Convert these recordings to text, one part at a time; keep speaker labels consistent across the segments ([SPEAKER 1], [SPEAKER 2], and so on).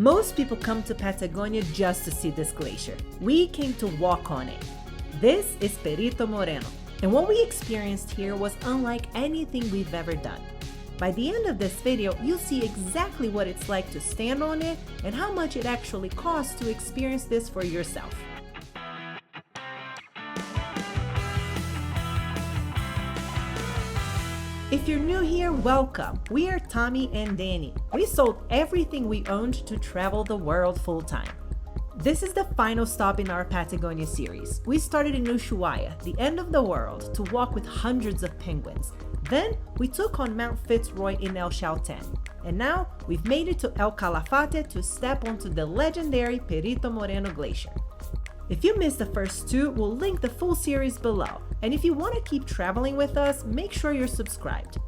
[SPEAKER 1] Most people come to Patagonia just to see this glacier. We came to walk on it. This is Perito Moreno, and what we experienced here was unlike anything we've ever done. By the end of this video, you'll see exactly what it's like to stand on it and how much it actually costs to experience this for yourself. If you're new here, welcome. We are Tommy and Danny. We sold everything we owned to travel the world full-time. This is the final stop in our Patagonia series. We started in Ushuaia, the end of the world, to walk with hundreds of penguins. Then we took on Mount Fitzroy in El Chaltén. And now we've made it to El Calafate to step onto the legendary Perito Moreno Glacier. If you missed the first two, we'll link the full series below. And if you want to keep traveling with us, make sure you're subscribed.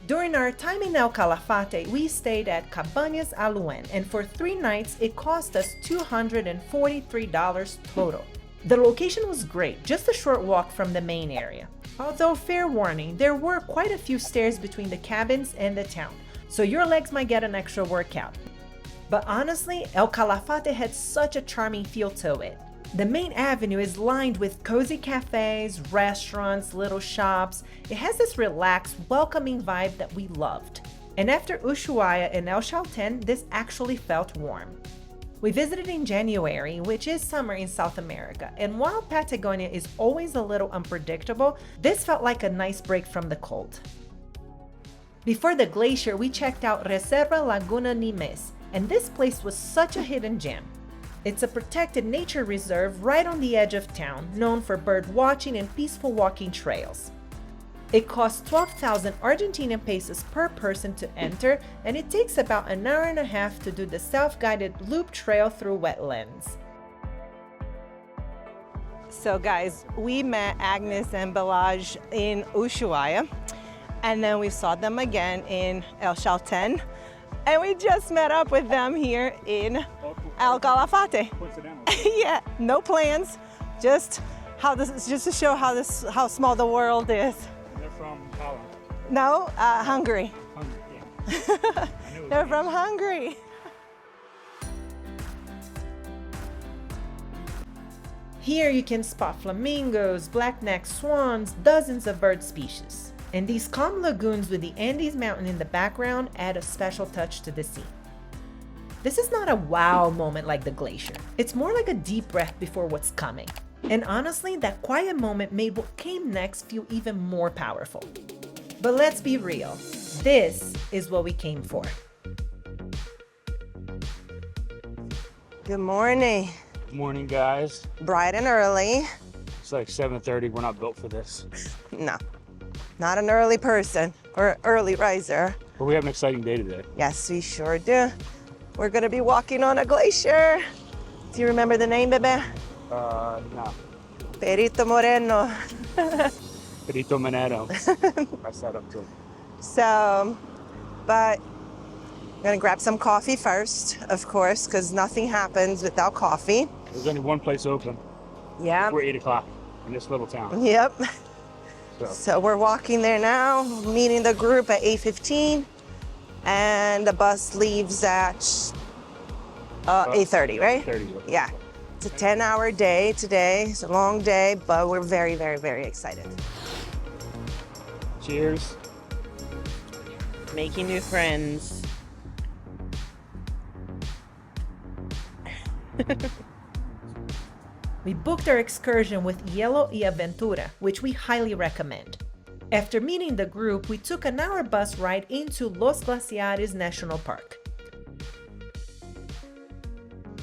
[SPEAKER 1] During our time in El Calafate, we stayed at Cabañas, Aluen, and for 3 nights, it cost us $243 total. The location was great, just a short walk from the main area. Although, fair warning, there were quite a few stairs between the cabins and the town, so your legs might get an extra workout. But honestly, El Calafate had such a charming feel to it. The main avenue is lined with cozy cafes, restaurants, little shops. It has this relaxed, welcoming vibe that we loved. And after Ushuaia and El Chaltén, this actually felt warm. We visited in January, which is summer in South America, and while Patagonia is always a little unpredictable, this felt like a nice break from the cold. Before the glacier, we checked out Reserva Laguna Nimez, and this place was such a hidden gem. It's a protected nature reserve right on the edge of town, known for bird watching and peaceful walking trails. It costs 12,000 Argentinian pesos per person to enter, and it takes about an hour and a half to do the self-guided loop trail through wetlands. So guys, we met Agnes and Balaj in Ushuaia, and then we saw them again in El Chaltén. And we just met up with them here in El Calafate. Yeah, no plans, just to show how small the world is.
[SPEAKER 2] And they're from Holland.
[SPEAKER 1] No, Hungary.
[SPEAKER 2] Hungary, yeah.
[SPEAKER 1] They're from Hungary. Here you can spot flamingos, black-necked swans, dozens of bird species. And these calm lagoons with the Andes Mountain in the background add a special touch to the scene. This is not a wow moment like the glacier. It's more like a deep breath before what's coming. And honestly, that quiet moment made what came next feel even more powerful. But let's be real, this is what we came for. Good morning.
[SPEAKER 2] Good morning, guys.
[SPEAKER 1] Bright and early.
[SPEAKER 2] It's like 7:30. We're not built for this.
[SPEAKER 1] No. Not an early person or early riser.
[SPEAKER 2] But we have an exciting day today.
[SPEAKER 1] Yes, we sure do. We're gonna be walking on a glacier. Do you remember the name, baby?
[SPEAKER 2] No.
[SPEAKER 1] Perito Moreno.
[SPEAKER 2] Perito Moreno. Messed that up too.
[SPEAKER 1] So, but I'm gonna grab some coffee first, of course, because nothing happens without coffee.
[SPEAKER 2] There's only one place open.
[SPEAKER 1] Yeah.
[SPEAKER 2] We're 8 o'clock in this little town.
[SPEAKER 1] Yep.
[SPEAKER 2] So
[SPEAKER 1] we're walking there now, meeting the group at 8:15, and the bus leaves at 8:30, right?
[SPEAKER 2] 8:30.
[SPEAKER 1] Yeah. It's a 10-hour day today. It's a long day, but we're very, very, very excited.
[SPEAKER 2] Cheers.
[SPEAKER 1] Making new friends. We booked our excursion with Hielo y Aventura, which we highly recommend. After meeting the group, we took an hour bus ride into Los Glaciares National Park.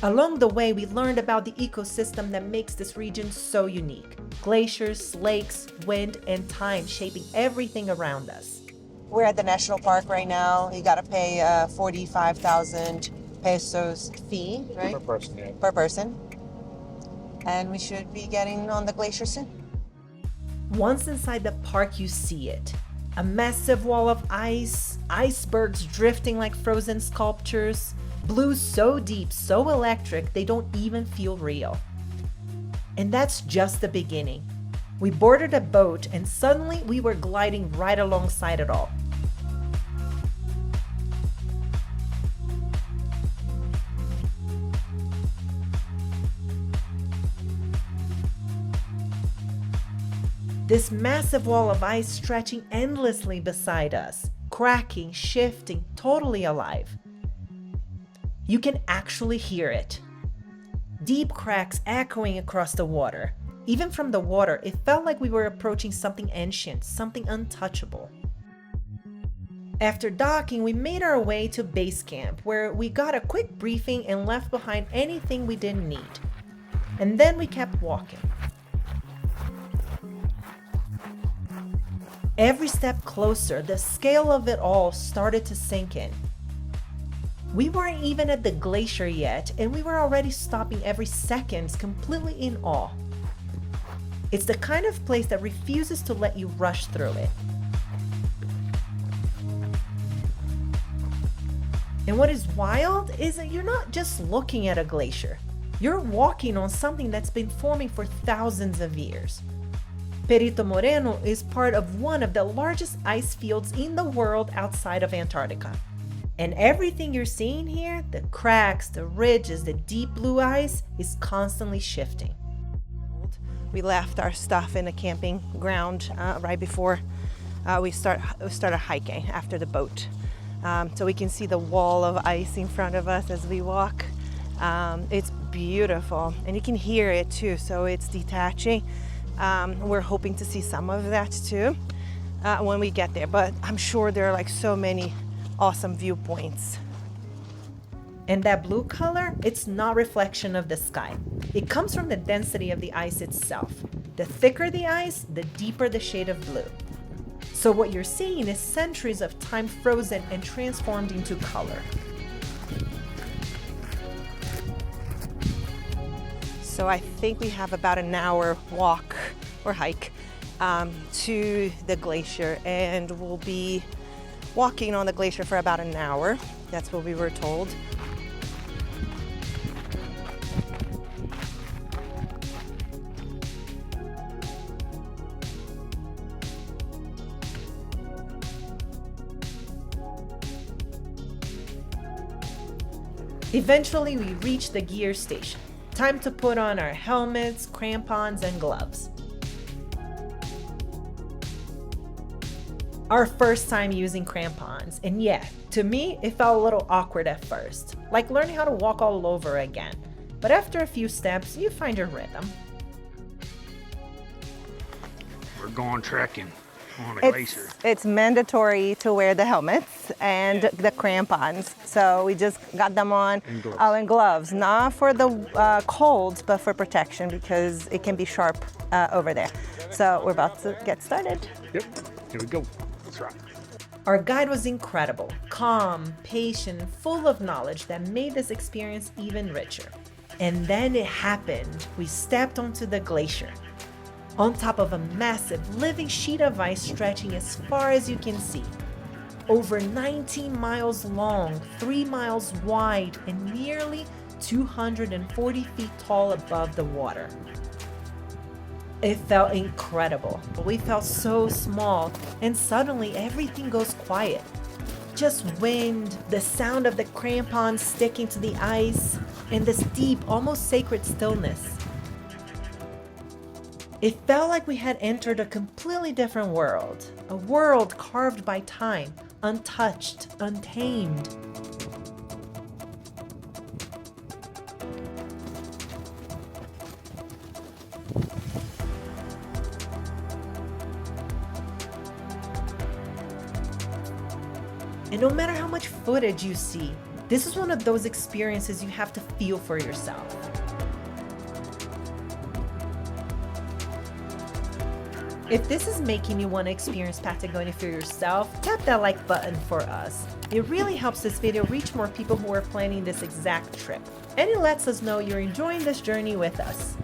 [SPEAKER 1] Along the way, we learned about the ecosystem that makes this region so unique. Glaciers, lakes, wind, and time shaping everything around us. We're at the national park right now. You gotta pay 45,000 pesos fee, right?
[SPEAKER 2] Per person, yeah.
[SPEAKER 1] Per person. And we should be getting on the glacier soon. Once inside the park, you see it. A massive wall of ice, icebergs drifting like frozen sculptures, blue so deep, so electric, they don't even feel real. And that's just the beginning. We boarded a boat and suddenly we were gliding right alongside it all. This massive wall of ice stretching endlessly beside us, cracking, shifting, totally alive. You can actually hear it. Deep cracks echoing across the water. Even from the water, it felt like we were approaching something ancient, something untouchable. After docking, we made our way to base camp, where we got a quick briefing and left behind anything we didn't need. And then we kept walking. Every step closer, the scale of it all started to sink in. We weren't even at the glacier yet, and we were already stopping every second, completely in awe. It's the kind of place that refuses to let you rush through it. And what is wild is that you're not just looking at a glacier. You're walking on something that's been forming for thousands of years. Perito Moreno is part of one of the largest ice fields in the world outside of Antarctica. And everything you're seeing here, the cracks, the ridges, the deep blue ice, is constantly shifting. We left our stuff in a camping ground right before we started hiking after the boat. So we can see the wall of ice in front of us as we walk. It's beautiful, and you can hear it too, so it's detaching. We're hoping to see some of that too when we get there, but I'm sure there are like so many awesome viewpoints. And that blue color, it's not reflection of the sky. It comes from the density of the ice itself. The thicker the ice, the deeper the shade of blue. So what you're seeing is centuries of time frozen and transformed into color. So I think we have about an hour walk or hike to the glacier, and we'll be walking on the glacier for about an hour. That's what we were told. Eventually, we reached the gear station. Time to put on our helmets, crampons, and gloves. Our first time using crampons, and yeah, to me, it felt a little awkward at first, like learning how to walk all over again. But after a few steps, you find your rhythm.
[SPEAKER 2] We're going trekking on a glacier.
[SPEAKER 3] It's mandatory to wear the helmets and the crampons. So we just got them on. And gloves, not for the cold, but for protection, because it can be sharp over there. So we're about to get started.
[SPEAKER 2] Yep, here we go. That's right.
[SPEAKER 1] Our guide was incredible, calm, patient, full of knowledge that made this experience even richer. And then it happened. We stepped onto the glacier. On top of a massive living sheet of ice stretching as far as you can see. Over 19 miles long, 3 miles wide, and nearly 240 feet tall above the water. It felt incredible, but we felt so small, and suddenly everything goes quiet. Just wind, the sound of the crampons sticking to the ice, and this deep, almost sacred stillness. It felt like we had entered a completely different world, a world carved by time, untouched, untamed. And no matter how much footage you see, this is one of those experiences you have to feel for yourself. If this is making you want to experience Patagonia for yourself, tap that like button for us. It really helps this video reach more people who are planning this exact trip. And it lets us know you're enjoying this journey with us.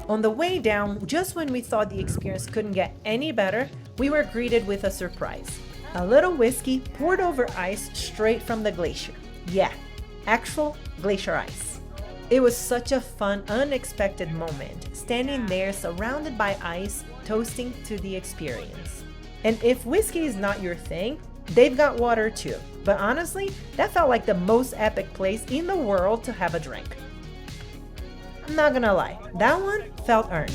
[SPEAKER 1] On the way down, just when we thought the experience couldn't get any better, we were greeted with a surprise. A little whiskey poured over ice straight from the glacier. Yeah, actual glacier ice. It was such a fun, unexpected moment, standing there surrounded by ice, toasting to the experience. And if whiskey is not your thing, They've got water too, but honestly, that felt like the most epic place in the world to have a drink. I'm not gonna lie, that one felt earned.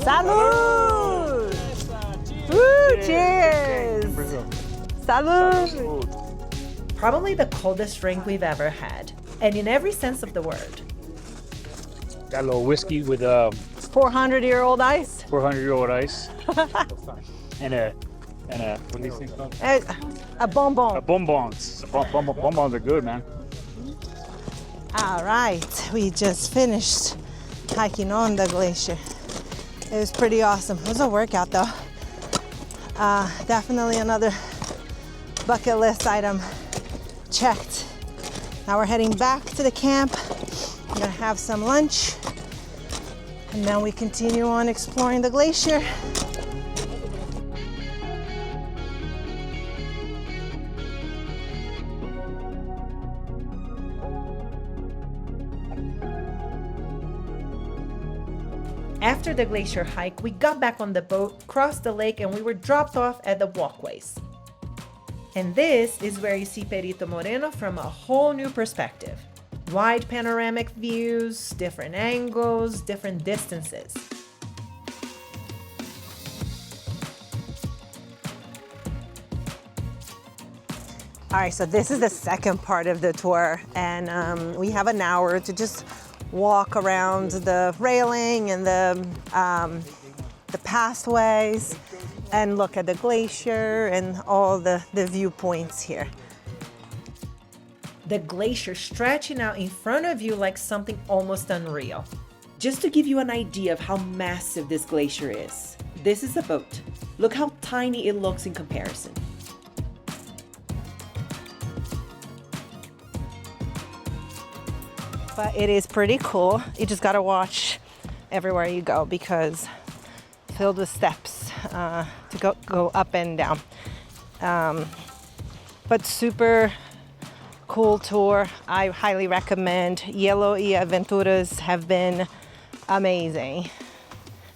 [SPEAKER 3] Salud! Woo, cheers! Salud!
[SPEAKER 1] Probably the coldest drink we've ever had, and in every sense of the word.
[SPEAKER 2] Got a little whiskey with
[SPEAKER 3] 400-year-old ice.
[SPEAKER 2] 400-year-old ice. and a what do you think called?
[SPEAKER 3] A bonbon.
[SPEAKER 2] Bonbons. Bonbons are good, man.
[SPEAKER 3] All right, we just finished hiking on the glacier. It was pretty awesome. It was a workout though. Definitely another bucket list item checked. Now we're heading back to the camp. We're gonna have some lunch and then we continue on exploring the glacier.
[SPEAKER 1] After the glacier hike, we got back on the boat, crossed the lake, and we were dropped off at the Walkways. And this is where you see Perito Moreno from a whole new perspective. Wide panoramic views, different angles, different distances.
[SPEAKER 3] All right, so this is the second part of the tour, and we have an hour to just walk around the railing and the pathways and look at the glacier and all the viewpoints here.
[SPEAKER 1] The glacier stretching out in front of you like something almost unreal. Just to give you an idea of how massive this glacier is, this is a boat. Look how tiny it looks in comparison.
[SPEAKER 3] But it is pretty cool. You just gotta watch everywhere you go because filled with steps to go up and down. But super cool tour. I highly recommend. Yellow y Aventuras have been amazing.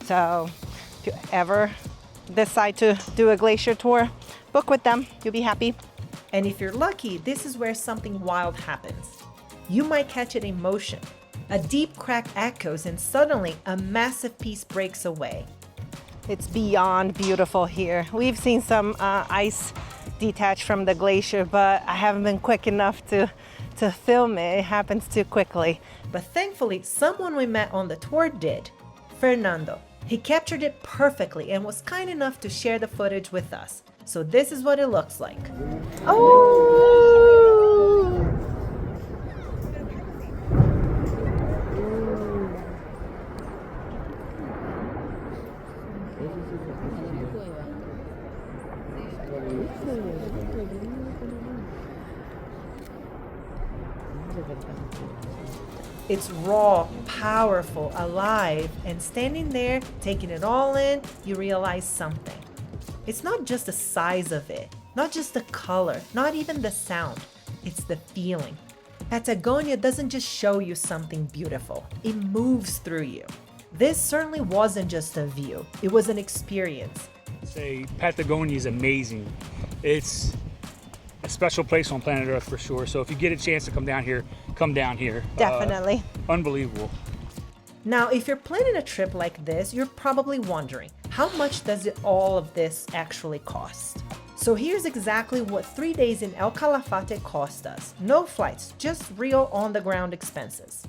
[SPEAKER 3] So if you ever decide to do a glacier tour, book with them. You'll be happy.
[SPEAKER 1] And if you're lucky, this is where something wild happens. You might catch it in motion. A deep crack echoes and suddenly a massive piece breaks away.
[SPEAKER 3] It's beyond beautiful here. We've seen some ice detach from the glacier, but I haven't been quick enough to film it. It happens too quickly.
[SPEAKER 1] But thankfully, someone we met on the tour did. Fernando. He captured it perfectly and was kind enough to share the footage with us. So this is what it looks like.
[SPEAKER 3] Oh!
[SPEAKER 1] It's raw, powerful, alive, and standing there, taking it all in, you realize something. It's not just the size of it, not just the color, not even the sound. It's the feeling. Patagonia doesn't just show you something beautiful, it moves through you. This certainly wasn't just a view, it was an experience.
[SPEAKER 2] Patagonia is amazing. It's a special place on planet Earth for sure. So if you get a chance to come down here, come down here.
[SPEAKER 3] Definitely.
[SPEAKER 2] Unbelievable.
[SPEAKER 1] Now, if you're planning a trip like this, you're probably wondering, how much does all of this actually cost? So here's exactly what 3 days in El Calafate cost us. No flights, just real on-the-ground expenses.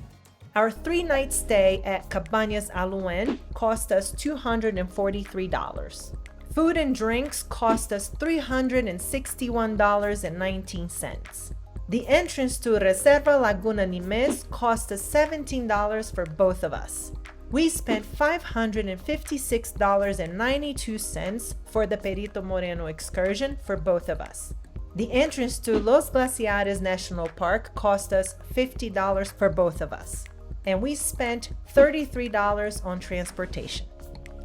[SPEAKER 1] Our 3-night stay at Cabañas Aluen cost us $243. Food and drinks cost us $361.19. The entrance to Reserva Laguna Nimez cost us $17 for both of us. We spent $556.92 for the Perito Moreno excursion for both of us. The entrance to Los Glaciares National Park cost us $50 for both of us. And we spent $33 on transportation.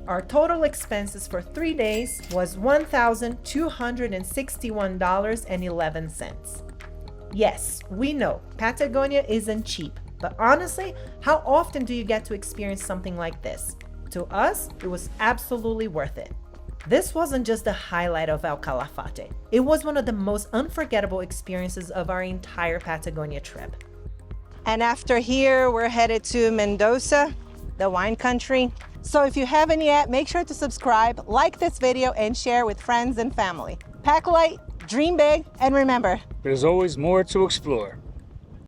[SPEAKER 1] Our total expenses for 3 days was $1,261.11. Yes, we know Patagonia isn't cheap, but honestly, how often do you get to experience something like this? To us, it was absolutely worth it. This wasn't just the highlight of El Calafate. It was one of the most unforgettable experiences of our entire Patagonia trip.
[SPEAKER 3] And after here, we're headed to Mendoza, the wine country. So if you haven't yet, make sure to subscribe, like this video, and share with friends and family. Pack light, dream big, and remember,
[SPEAKER 2] There's always more to explore.